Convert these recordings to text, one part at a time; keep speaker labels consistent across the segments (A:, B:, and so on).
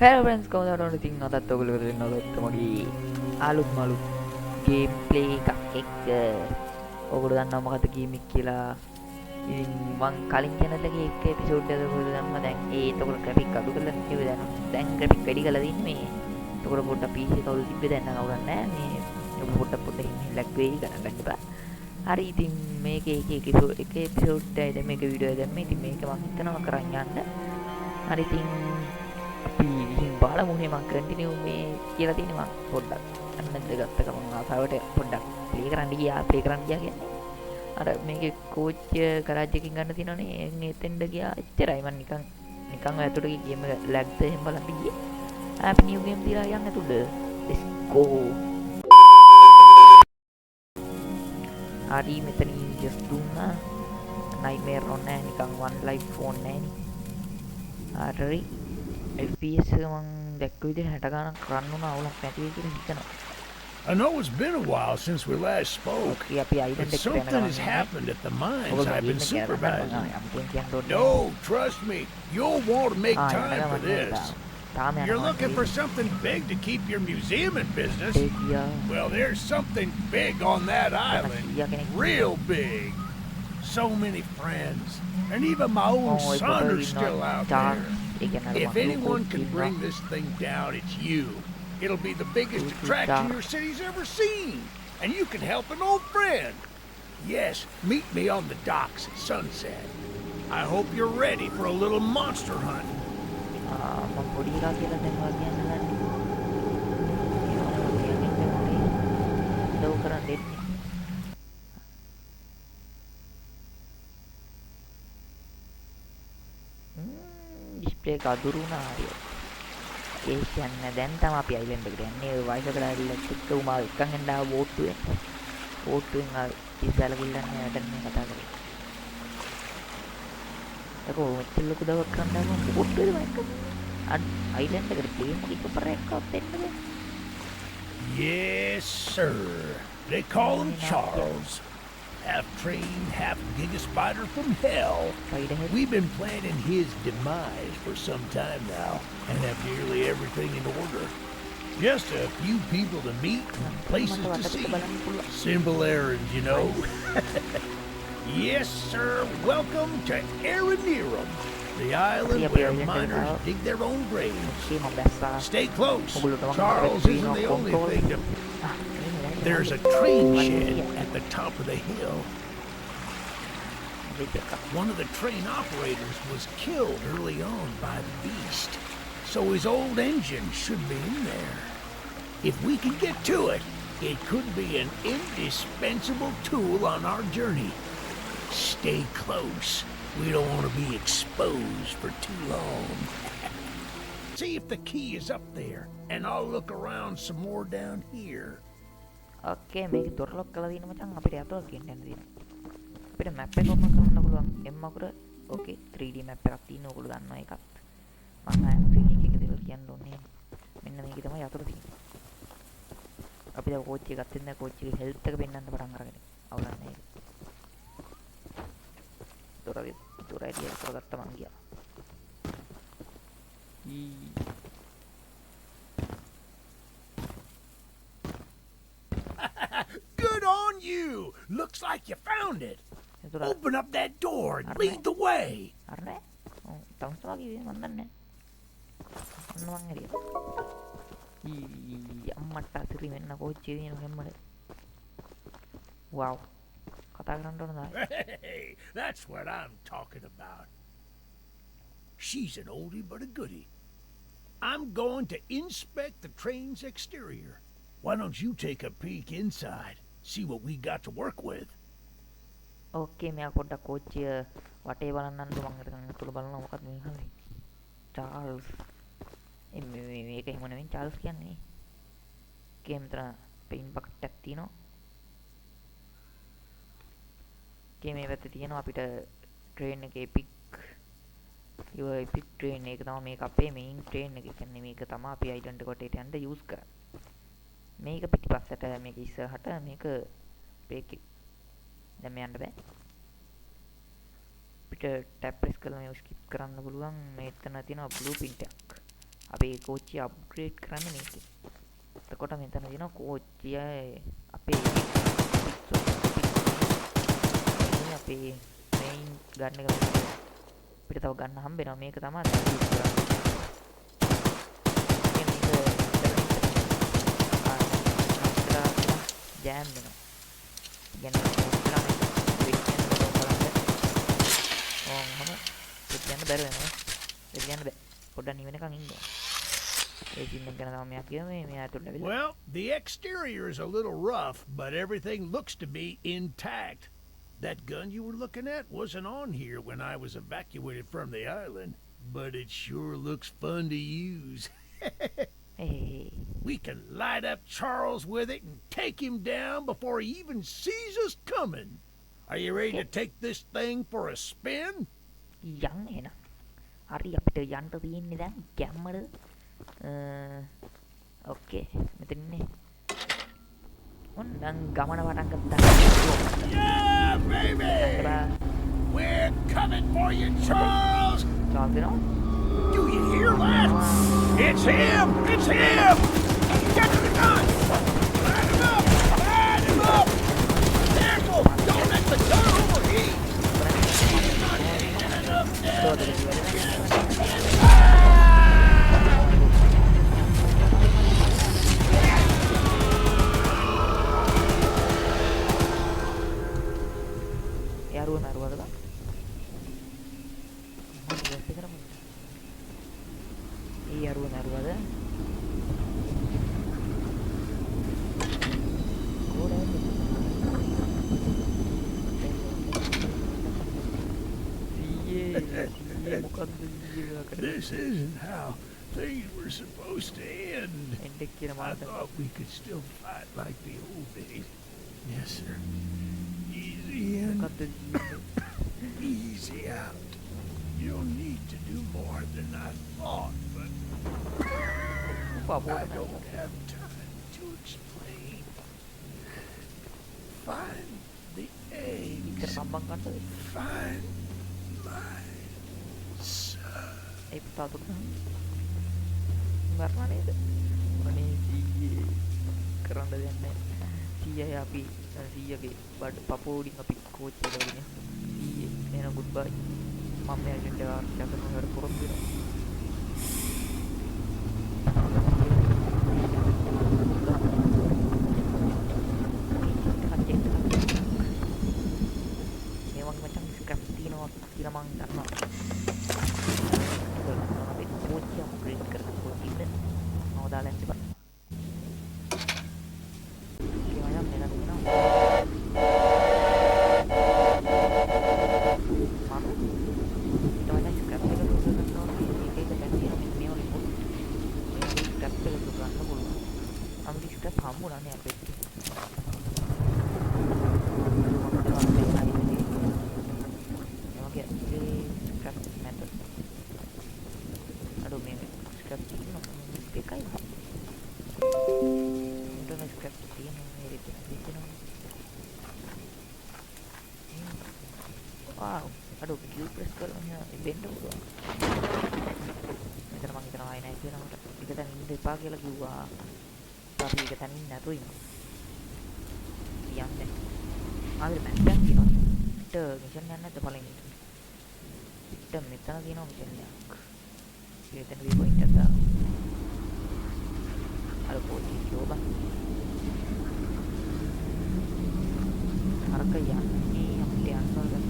A: Hello friends, කොහොමද ඉතින් අදත් ඔයගොල්ලෝ කරගෙන ඉන්නවද මගේ අලුත් මලුත් ගේම් ප්ලේ එකක් එක්ක ඔයගොල්ලෝ දන්නවා මොකද්ද ගේම් එක කියලා. ඉතින් මං කලින් channel එකේ එක එපිසෝඩ් එකක ඔයගොල්ලෝ දැම්මා. දැන් එතකොට ග්‍රැෆික් අඩු කරලා තිබ්බේ දැන් ග්‍රැෆික් වැඩි කරලා තින්නේ මේ. එතකොට පොඩ්ඩක් PC කවුරු තිබ්බේ දැන් නම් අවුලක් නැහැ. මේ පොඩ්ඩක් හිමින් ලැග් වෙයි ගණන් ගන්න එපා. හරි ඉතින් මේකේ එක එපිසෝඩ් එකයි දැන් මේක වීඩියෝ එක දැම්මේ. ඉතින් මේක මං හිතනවා කරන් යන්න. හරි ඉතින් අපි ගිහින් බලමුනේ මං කන්ටිනියු මේ කියලා තියෙන්නේ මං පොඩ්ඩක් අන්නද ගත්ත ගමන් ආසාවට පොඩ්ඩක් ප්ලේ කරන්න ගියා කියන්නේ අර මේකේ කෝච් ගරාජ් එකකින් ගන්න තියෙනවනේ එතෙන්ද ගියා එච්චරයි මං නිකන් ඔය ඇතුළට ගියේ ගේම එක ලැග්ද එහෙම බලන්න ගියේ අපි නියු ගේම් තියලා යන්න ඇතුළට let's go හරි මෙතනින් just දුන්නා නයිට්මෙයාර් ඕනේ නිකන් වන් ලයිෆ් ෆෝන් නෑනේ හරි FPS මං දැක්ක විදිහට 60 ගණන් කරන්න උන අවුලක් නැති වෙයි කියලා හිතනවා.
B: I know it's been a while since we last spoke,
A: Okay, අපි
B: but
A: island එකට යන
B: something has
A: ගමන්
B: happened at the mines
A: ඔයගොල්ලෝ
B: I've been
A: ගේම් එක යන්න
B: supervising.
A: අම්පෙන් කියන්න ඕනේ.
B: No, trust me, you'll want to make
A: යන්න
B: time for
A: ගමන්
B: this.
A: තාම
B: You're
A: යනවා.
B: looking for something big to keep your museum in business?
A: ඒ කියා
B: Well, there's something big on that island. Real big. So many friends. And even my own
A: ඔය
B: son
A: පොතේ
B: are still
A: ඉන්න
B: out
A: chance
B: there.
A: ඒ කියන්නේ
B: If anyone can bring this thing down, it's you. It'll be the biggest attraction your city's ever seen. And you can help an old friend. Yes, meet me on the docks at sunset. I hope you're ready for a little monster hunt.
A: මම පොඩි එකා කියලා දැන් වා කියන්න ලන්නේ. දව කරන් දෙන්නේ. Display එක අදුරු වුණා හරියට. ඒ කියන්නේ දැන් තමයි අපි අයිලන්ඩ් එකට යන්නේ. ඔය වයිසකට ඇවිල්ලා එක්ක උමා එක්කන් එන්න ආව බෝට්ටුවෙන්. බෝට්ටුවෙන් ආව ඉස්සලා ගිල්ලන්නේ වැඩක් නේ කතා කරේ. ඒක මෙච්චර ලොකු දවස් කරන්න නම් බෝට්ටුවේද මම අයිලන්ඩ් එකට ප්ලේන් එකක් පරක්කවත් දෙන්න බෑ.
B: Yes, sir. They call him Charles. Half trained, half giga spider from hell. We've been planning his demise for some time now and have nearly everything in order. Just a few people to meet and places to see. Simple errands, you know. Yes, sir. Welcome to Aranerum, the island where miners dig their own graves. Stay close. Charles isn't the only thing to... There's a train shed at the top of the hill. One of the train operators was killed early on by the beast, so his old engine should be in there. If we can get to it, it could be an indispensable tool on our journey. Stay close. We don't want to be exposed for too long. See if the key is up there, and I'll look around some more down here.
A: Okay, මේක දොර lock කරලා දින මචං අපිට යතොල් කියන්න යන්න දෙන්න. අපිට මැප් එක ඕපන් කරන්න පුළුවන්. M අකුර ඕකේ 3D මැප් එකක් තියෙන ඕගොල්ලෝ දන්නවා ඒකත්. මම හැමතින් එක දේවල් කියන්න ඕනේ. මෙන්න මේක තමයි යතොල් තියෙන්නේ. අපි දැන් කෝච් එක ගත්තෙන් දැන් කෝච් එකේ හෙල්ත් එක පෙන්වන්න පටන් අරගෙන. අවුලක් නැහැ. දොර ඇරිය කරගත්ත මං ගියා.
B: Good on you! Looks like you found it. Open up that door and lead the way.
A: අරනේ. තවස් වගේ මන් දන්නේ. අන්න මං ඇරියා. අම්මට අතිරි වෙන්න කෝච් එකේ දින හැමලේ. Wow. කතා කරන්න ඕන දායි.
B: Hey, that's what I'm talking about. She's an oldie but a goodie. I'm going to inspect the train's exterior. Why don't you take a peek inside? See what we got to work with.
A: Okay, මෙයා පොඩ්ඩක් කෝච්චිය වටේ බලන්නන්ද මම හිතන්නේ අතුල බලනවා මොකක්ද මේ හරි. Charles. මේක එහෙම නෙවෙයි චාල්ස් කියන්නේ. ගේම් තර පේන් බකට් එකක් තියෙනවා. ගේම් මේ පැත්තේ තියෙනවා අපිට ට්‍රේන් එකේ එපික් ට්‍රේන් එක තමයි මේක අපේ මේන් ට්‍රේන් එක. කියන්නේ මේක තමයි අපි අයිලන්ඩ් කොටේට යන්න යූස් කරන්නේ. මේක පිටිපස්සට මේක ඉස්සරහට මේක බේක් දැන් මේ යන්න බෑ. අපිට ටැප් ප්‍රෙස් කරලා මේක ස්කිප් කරන්න පුළුවන්. මෙතන තියෙනවා බ්ලූ පින්ට් එකක්. අපේ කෝච්චිය අප්ග්‍රේඩ් කරන්න මේක. එතකොට මෙතන තියෙනවා කෝච්චිය අපේ අපේ මේන් ගන්න එක අපිට තව ගන්න හම්බ වෙනවා. මේක තමයි ජෑම් වෙනවා. ගැන යන්න බැර වෙනවා. ඒක යන්න බෑ. පොඩ්ඩක් නිවෙනකන් ඉන්න. ඒ සින්න ගැන තමයි මෙයා කියන්නේ මෙයා ඇතුළට ඇවිල්ලා.
B: Well, the exterior is a little rough, but everything looks to be intact. That gun you were looking at wasn't on here when I was evacuated from the island, but it sure looks fun to use.
A: Hey.
B: We can light up Charles with it and take him down before he even sees us coming. Are you ready to take this thing for a spin?
A: යන්න එන. හරි අපිට යන්න තියෙන්නේ දැන් ගැම්මඩ. ඕකේ මෙතනනේ. ඔන්න ගමන පටන් ගත්තා.
B: Yeah, baby! We're coming for you, Charles!
A: Charles දෙනවා.
B: Do you hear that? It's him! It's him! Get to the gun! Light him up! Light him up! Careful! Don't let the gun overheat! He's not getting enough damage!
A: Yaruh ada kan? Iya yaruh ada.
B: This isn't how things were supposed to end. I thought we could still fight like the old days. Yes, sir. Easy in, easy out. You don't need to do more than I thought, but I don't have time to explain. Find the eggs. Find my son.
A: Siya api siya ke bad papodi api coach lagine siya nena goodbye mamme agenda chakar ngar korom dira memang macam Scraftino kira mang karena api coach yang upgrade karena coach ini mau dalam cepat wow, aduh, kill press kalau event dulu. Kita main aja lah. Kita kan ini dipakai lagi wah. Tapi kita ini nggak tuh ini. Yang deh. Ambil macam ni no. Kita misalnya ada paling itu. Kita minta lagi no misalnya. Kita ni point ada. Ada posisi coba. Harga yang ini yang diantar dan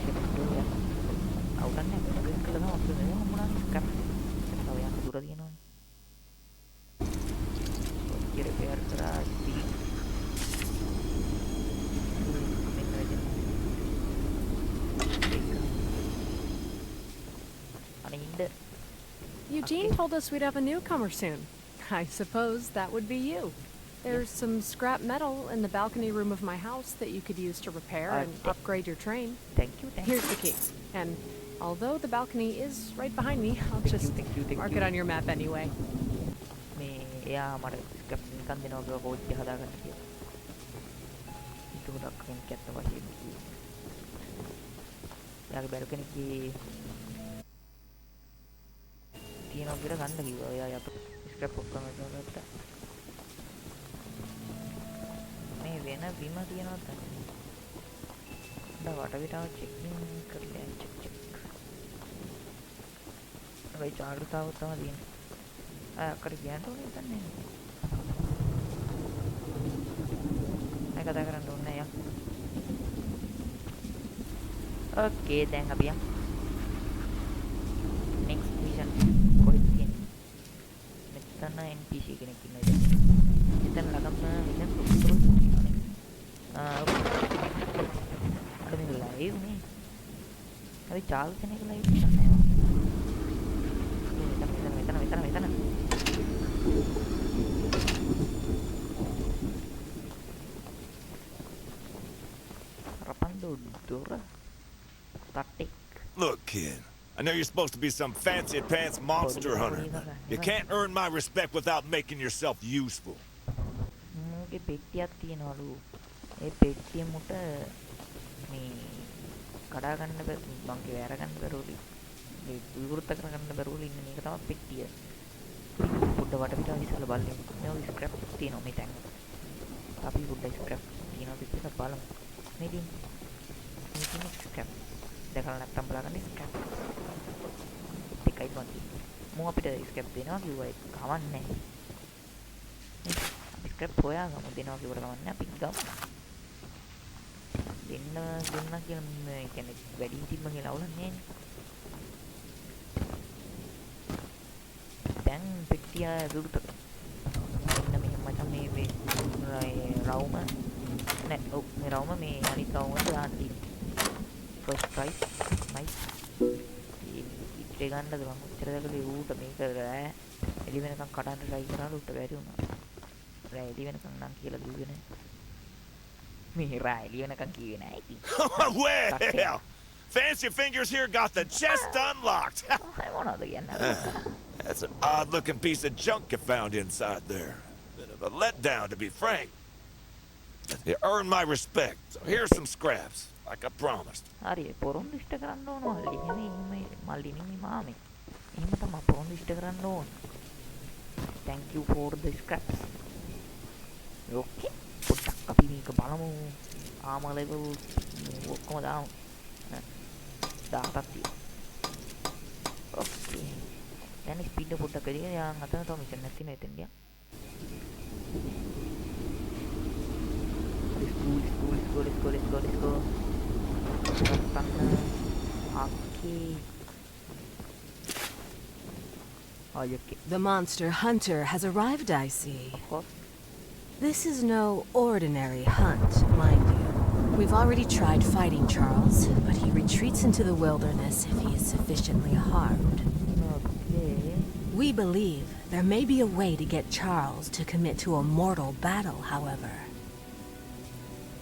A: sheep එක අවුලන්නේ නැහැ කළා ගම අපිට මේ මොනවා scrap තව යන්න දුර තියෙනවනේ ඔය රිපෙයාර් කරා speed
C: Eugene told us we'd have a newcomer soon. I suppose that would be you. There's some scrap metal in the balcony room of my house that you could use to repair and upgrade your train.
A: Thank you.
C: Here's the key. And although the balcony is right behind me, I'll just mark it on your map anyway.
A: මේ එයා මට scrap නිකන් දෙනවා කියලා කෝච්චිය හදාගන්න කියලා. ඒක ගොඩක් කෙනෙක් ඇත්ත වශයෙන්ම කිව්වා. එයාගේ බැල්කනිකේ තියෙනවා කියලා ගන්න කිව්වා. එයා යට ස්ක්‍රැප් ඔක්කොම ගත්තා. මේ වෙන බිම තියෙනවද නැහැ. වටපිටාව චෙකින් කරලා චෙක්. අපි ජාග්‍රතාව තමයි තියෙන්නේ. අక్కడ ගියන්ට ඕනේ නැහැ. මම කතා කරන්න ඕනේ යා. ඕකේ දැන් අපි යමු. next mission කොහෙද තියෙන්නේ? මෙතන NPC කෙනෙක් ඉන්නවා ඉතින්. එතන ළඟම වෙන පුතුරු තියෙනවානේ. අර මේ ලයිව් නේ. අපි චාල් කෙනෙක් ලයිව් කරන්නේ. මෙතන. Rapando dura. Tactic.
D: Look, kid. I know you're supposed to be some fancy pants monster hunter. You can't earn my respect without making yourself useful.
A: මගේ පෙට්ටියක් තියනවලු. ඒ පෙට්ටිය මුට මේ කඩා ගන්න බැරි මංගේ වැර ගන්න බැරුවලු. මේ විවෘත කරගන්න බැරුවලු ඉන්න මේක තමයි පෙට්ටිය. පොඩ්ඩ වටපිටාව විශාල බලන්න. මේ ස්ක්‍රැප් තියෙනවා මේ තැන්. අපි පොඩ්ඩ ස්ක්‍රැප් තියෙනවා කියලා බලමු. මේ තියෙන ස්ක්‍රැප්. දැකලා නැත්තම් බලන්න ස්ක්‍රැප්. එකයි වන්දි. මම අපිට ස්ක්‍රැප් දෙනවා කිව්වා ඒක කවන්නේ නැහැ. ස්ක්‍රැප් හොයාගමු දෙනවා කිව්වට කවන්නේ අපි ගමු. දෙන්න කියලා කියන්නේ වැඩි හිටින්ම කියලා අවුලන්නේ නැහැ. දැන් පෙට්ටිය විවෘත කරනවා. මෙන්න මචං මේ රවුම නෑ ඔව් මේ රවුම මේ අනිත් රවුමට දාන්න තියෙනවා. First price nice. ඉතින් ගන්නද මම උත්තර දෙකලේ ඌට මේක රෑ එළි වෙනකන් කඩන්න try කරලා උට බැරි වුණා. රෑ එළි වෙනකන් නම් කියලා කිව්වේ නෑ. මේ රෑ එළි වෙනකන් කිව්වේ නෑ ඉතින්.
D: Well, Fancy Fingers here got the chest unlocked.
A: මොනවද කියන්නේ?
D: That's an odd-looking piece of junk you found inside there. Bit of a letdown, to be frank. You earned my respect, so here's some scraps, like I promised.
A: හරි පොරොන්දු ඉෂ්ට කරන්න ඕන මල්ලි. එහෙම මල්ලි නෙමෙයි මාමේ. එහෙම තමයි පොරොන්දු ඉෂ්ට කරන්න ඕන. Thank you for the scraps. Okay. පොඩ්ඩක් අපි මේක බලමු. ආම ලෙවල් ඔක්කොම දාමු. 18ක් තියෙනවා. Okay. දැන් ස්පීඩ් එක පොඩ්ඩක් වැඩි කරලා යන් අතන තව මිෂන් එකක් තියෙනවා එතෙන්දී. Let's go. Okay.
C: The monster hunter has arrived, I see.
A: Of course.
C: This is no ordinary hunt, mind you. We've already tried fighting Charles, but he retreats into the wilderness if he is sufficiently harmed.
A: Okay.
C: We believe there may be a way to get Charles to commit to a mortal battle, however.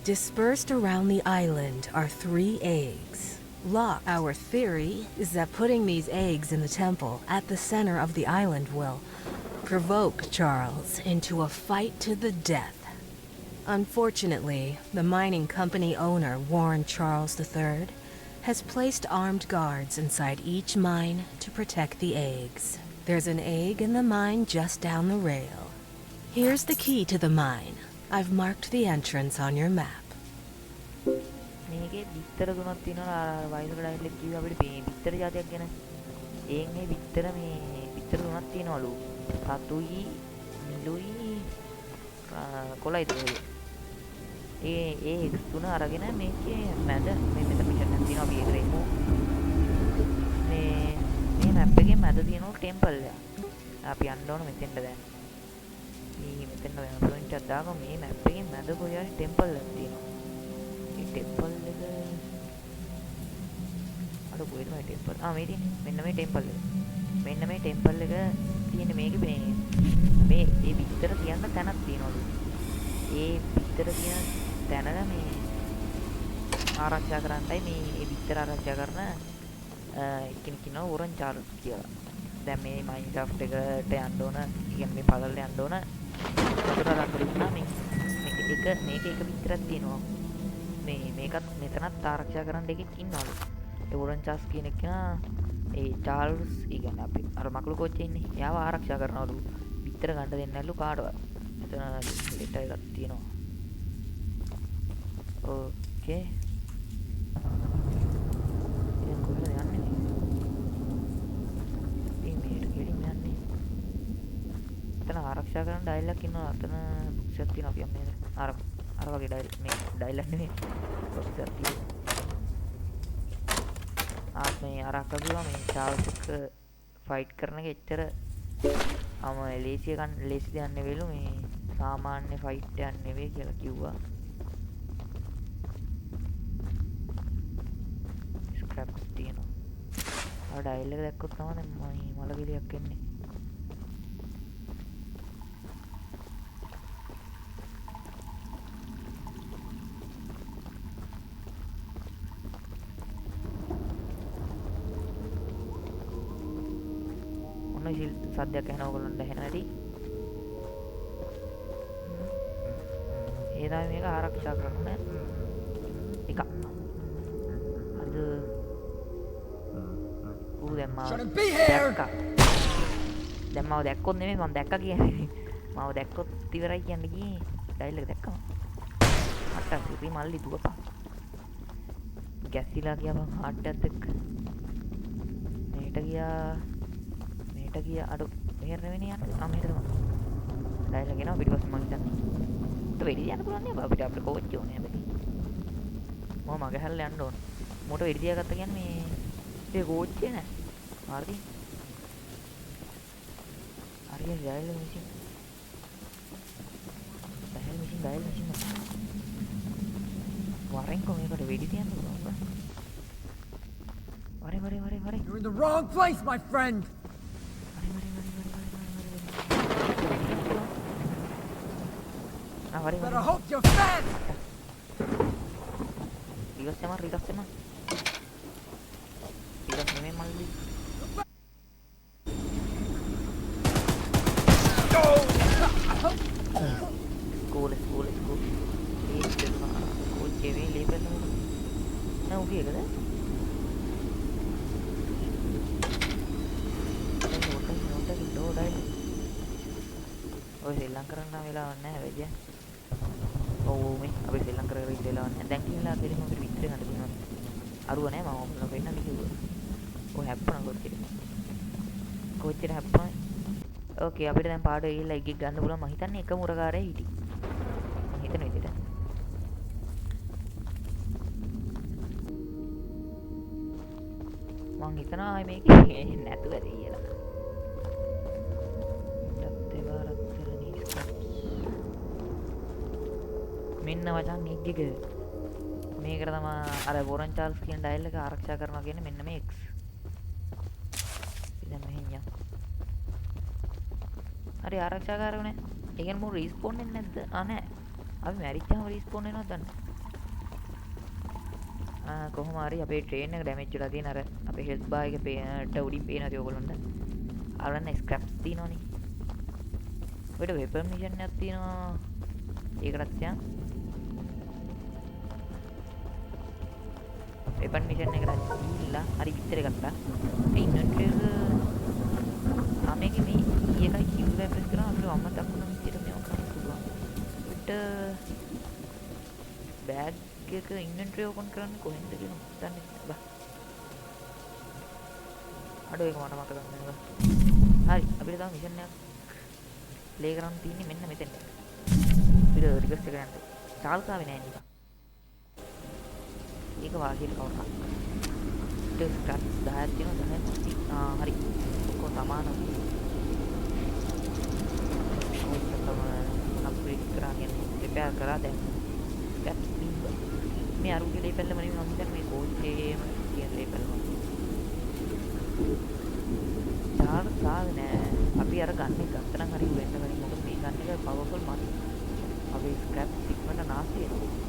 C: Dispersed around the island are 3 eggs. Our theory is that putting these eggs in the temple at the center of the island will provoke Charles into a fight to the death. Unfortunately, the mining company owner, Warren Charles III, has placed armed guards inside each mine to protect the eggs. There's an egg in the mine just down the rail. Here's the key to the mine. I've marked the entrance on your map.
A: මේකේ විතර තුනක් තියෙනවා වයිසක dial එක කිව්වා අපිට මේ විතර જાතියක් ගැන. ඒන්නේ විතර මේ විතර තුනක් තියෙනවලු. සතුයි, නිලුයි, කොළයි තියෙන්නේ. ඒ තුන අරගෙන මේකේ මැද මේ මෙතන මිෂන් එක තියෙනවා අපි ඒකට එමු. මේ මැප් එකේ මැද තියෙනවා ටෙම්පල් එක. අපි යන්න ඕන මෙතෙන්ට දැන්. මේ මෙතන වෙන පොයින්ට් එකක් දාගමු. මේ මැප් එකේ මැද කොහේ හරි ටෙම්පල් එකක් තියෙනවා. මේ ටෙම්පල් එක අර කොහෙද මේ ටෙම්පල්? මේ තියෙන්නේ. මෙන්න මේ ටෙම්පල් එක. මෙන්න මේ ටෙම්පල් එක තියෙන්නේ මේකේ මේ පිටතට තියන්න තැනක් තියෙනවලු. ඒ පිටතට තියෙන තැන මේ ආරක්ෂා කරන්නයි මේ පිටතට ආරක්ෂා කරන කෙනෙක් ඉන්නවා වොරන් චාල්ස් කියලා. දැන් මේ මයින්ක්‍රාෆ්ට් එකට යන්න ඕන, කියන්නේ මේ පළල් යන්න ඕන. වතුර අරන් දුන්නා මේක එක පිටරක් තියෙනවා. මේකත් මෙතනත් ආරක්ෂා කරන්න එකෙක් ඉන්නවලු. ඒ වොරන් චාල්ස් කියන එක ඒ චාල්ස් ඉගෙන අපි අර මකුළු කොච්චේ ඉන්නේ. එයාව ආරක්ෂා කරනවලු. පිටර ගන්න දෙන්නේ නැල්ලු කාටවත්. මෙතන ලෙටර් එකක් තියෙනවා. ඕකේ. දැන් කොහෙද යන්නේ? එතන ආරක්ෂා කරන ඩයල් එකක් ඉන්නවා. අතන බොක්ස් එකක් තියෙනවා. අපි යන්නේ අර වගේ ඩයල් මේ ඩයල් එක නෙමෙයි. බොක්ස් එකක් තියෙනවා. මේ අර අක්කගිවා මේ චාල්ස් එක්ක ෆයිට් කරන එක එච්චර ලේසි දෙයක් නෙවෙයිලු. මේ සාමාන්‍ය ෆයිට් එකක් නෙවෙයි කියලා කිව්වා. ස්ක්‍රැප්ස් තියෙනවා. අර ඩයල් එක දැක්කොත් තමයි දැන් මල ගෙලියක් එන්නේ. සද්දයක් ඇහෙනවා ඔයගොල්ලන්ට ඇහෙනවා ඇති. ඒ තමයි මේක ආරක්ෂා කරන එක. අද දැම්මා. දැක්කා. දැන් මාව දැක්කොත් නෙමෙයි මම දැක්කා කියන්නේ. මාව දැක්කොත් ඉවරයි කියන්නේ ගියේ. ඩයල් එක දැක්කම. මට සිපි මල්ලි දුවපන්. ගැස්සිලා ගියා මං හાર્ට් එකත් එක්ක. මේට ගියා අඩු මෙහෙර නෙවෙයි යන්නේ. මෙහෙර තමයි. ඩයල් එක එනවා පිටිපස්සේ මං හිතන්නේ. වෙඩි යන්න පුළුවන් නේ අපිට කෝච්චි ඕනේ හැබැයි. මම මගේ හැල්ල යන්න ඕන. මොකට වෙඩි තියාගත්ත කියන්නේ මේ කෝච්චිය නෑ. හරිද? හරිය ඩයල් මැෂින්. Dial machine. වරෙන් කොහේකට වෙඩි තියන්න පුළුවන්. වරේ.
E: You're in the wrong place, my friend. Better hope you're fast.
A: Rigas emang. Rigas ini mali. School. Ini school cewek level. Nah, udah kan? Udah. Oh, Sri Lanka na වෙලාවක් නැහැ වෙජ්ජ. ඔව් මේ අපි ශ්‍රී ලංකාවේ ඉන්න වෙලාවක් නැහැ. දැන් කියලා දෙලිම අපිට විතර ගන්න දුන්නා. අරුව නැහැ මම ඔන්න වෙන්නද කිව්වා. ඔය හැප්පන කොච්චර හැප්පන. ඕකේ අපිට දැන් පාඩුවේ ගිහිල්ලා එකක් ගන්න පුළුවන්. මම හිතන්නේ එක මුරකාරය හිටි. මම හිතන විදිහට. මං හිතනවා මේකේ නැතුව ඇති කියලා. මෙන්න වචන් එක්ගිග මේකට තමයි අර වොරන් චාල්ස් කියන ඩයල් එක ආරක්ෂා කරනවා කියන්නේ මෙන්න මේ X. ඉතින් මෙහෙන් යන්න. හරි ආරක්ෂා කරගන්නේ. ඒ කියන්නේ මෝ රීස්පෝන් වෙන්නේ නැද්ද? නෑ. අපි මැරිච්චාම රීස්පෝන් වෙනවද දන්නේ? කොහොම හරි අපේ ට්‍රේන් එක ඩැමේජ් වෙලා තියෙන අර අපේ හෙල්ත් බාර් එක පේනට උඩින් පේනවා ඒ ඔයගොල්ලන්ට. අරන්න ස්ක්‍රැප්ස් තියෙනවනේ. ඔයිට වෙපන් මිෂන් එකක් තියෙනවා. ඒකටත් යන්න. වෙපන් මිෂන් එකට ගිහිල්ලා හරි විතර ගත්තා. ඒ ඉන්වෙන්ටරි එක මේකේ මේ එකයි කිව් එක ප්‍රෙස් කරා අපිට වම්ම දකුණ විදියට මේක කරන්න පුළුවන්. අපිට බෑග් එක ඉන්වෙන්ටරි ඕපන් කරන්න කොහෙන්ද කියලා දන්නේ නැහැ බා. අඩෝ ඒක මට මතක නැහැ. හරි අපිට තව මිෂන් එකක් ප්ලේ කරන්න තියෙන්නේ මෙන්න මෙතෙන්ට. අපිට රික්වෙස්ට් එක යන්න. චාල්ස් ආවේ නැහැ නේද? ඒක වාගේ කවුරක් ඊට ස්ක්‍රැප් 10ක් තියෙනවා 10ක් මති හරි ඔක්කොම සමානයි ඔයක තමයි අප්ග්‍රේඩ් කරගෙන රිපෙයාර් කරලා දැන් ස්ක්‍රැප් තිබ්බ මේ අරුගේ ලේබල් එක මම හිතන්නේ මේ කෝච්චේම තියෙන ලේබල් එක ඩාර් සාද නෑ අපි අර ගන්න එක ගත්තනම් හරි වෙන්න කලින් මොකද මේ ගන්න එක පවර්ෆුල් මදි අපි ස්ක්‍රැප් ඉක්මනට නාස්ති වෙනවා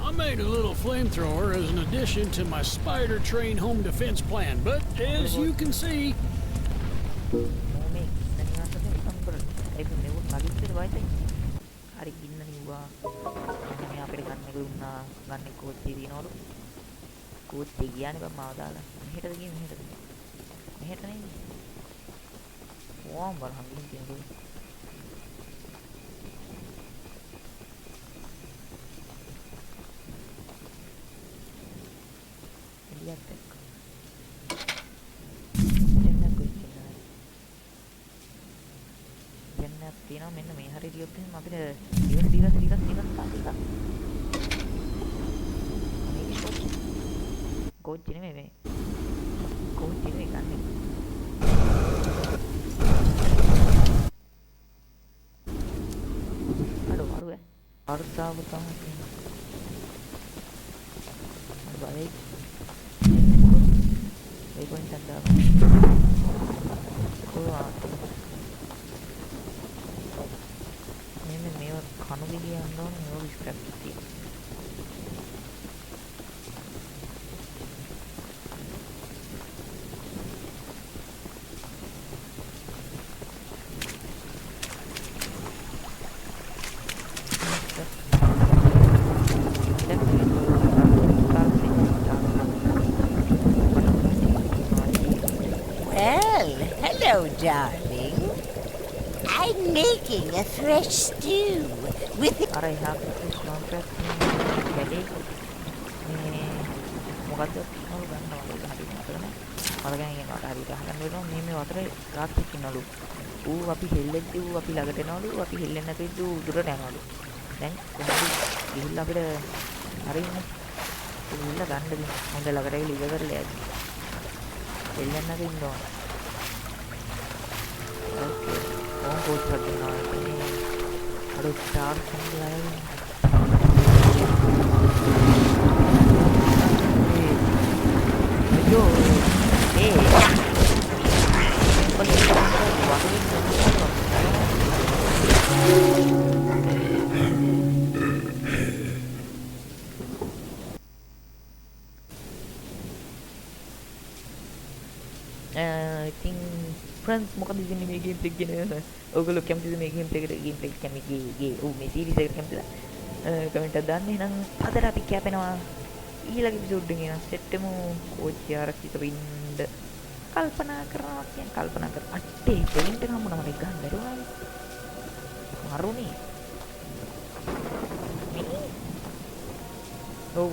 F: I made a little flamethrower as an addition to my spider train home defense plan, but as you can see,
A: හරි ගින්න නිව්වා මේ අපිට ගන්න එක දුන්නා ගන්න කෝච්චිය දිනවලු කෝච්චිය ගියානේ බං මාව දාලා මෙහෙටද ගියේ මෙහෙට නෙමෙයි ඕම් බලන්න තියෙනවා එළියට එක්ක තියෙනවා මෙන්න මේ හරිය දියොත් එහෙනම් අපිට ඉවර දීලා තාතික මේක කෝච්චි නෙමෙයි මේ කෝච්චි නෙමෙයි ගන්න අඩුව අර්ධාව තමයි බලයි ඒ පොයින්ට් එක දාන්න කණු විදිය යන්න ඕනේ මේ වගේ ස්ක්‍රැප් තියෙනවා
G: Well, hello, darling. I'm making a fresh stew with
A: අර එහා පිටේ ස්නෝප්‍රෙස් වැඩි මේ මොකද්ද නෝ ගන්නවා ඒක හරියට මතක නැහැ මම කියන්නේ මට හරියට අහගන්න වෙනවා මේ වතරේ රාත්‍රියක් ඉන්නලු ඌ අපි හෙල්ලෙද්දී ඌ අපි ළඟට එනවලු අපි හෙල්ලෙන්නේ නැතිදී ඌ දුරට යනවලු දැන් කොහොමද ගිහිල්ලා අපිට හරියන්නේ ගිහිල්ලා ගන්න දෙන්න හොඳ ළඟට ගිහින් ඉව කරලා යන්න හෙල්ලෙන්නේ නැති ඉන්න ඕන ඕකේ ඕන් කෝච් කරනවා අර ස්ටාර් සම්බලයි අයියෝ I think friends මොකද ඉතින් මේ ගේම් ප්ලේ කියන ඔයගොල්ලෝ කැමතිද මේ ගේම් ප්ලේ එකට ගේම් ප්ලේ කියන්නේ මේ සීරීස් එකට කැමතිද කමෙන්ට් එකක් දාන්න එහෙනම් අදට අපි කැපෙනවා ඊළඟ එපිසෝඩ් එකේ නම් සෙට්ටම කෝච්චිය ආරක්ෂිත වෙන්න කල්පනා කරනවා කියන්නේ කල්පනා කර අට්ටේ පොයින්ට් එක හම්බුනා මට ගන්න බැරුණා මරුනේ මේ ඕ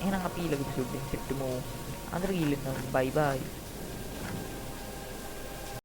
A: එහෙනම් අපි ඊළඟ එපිසෝඩ් එකෙන් සෙට්ටම අnder ගිහින් බයි බයි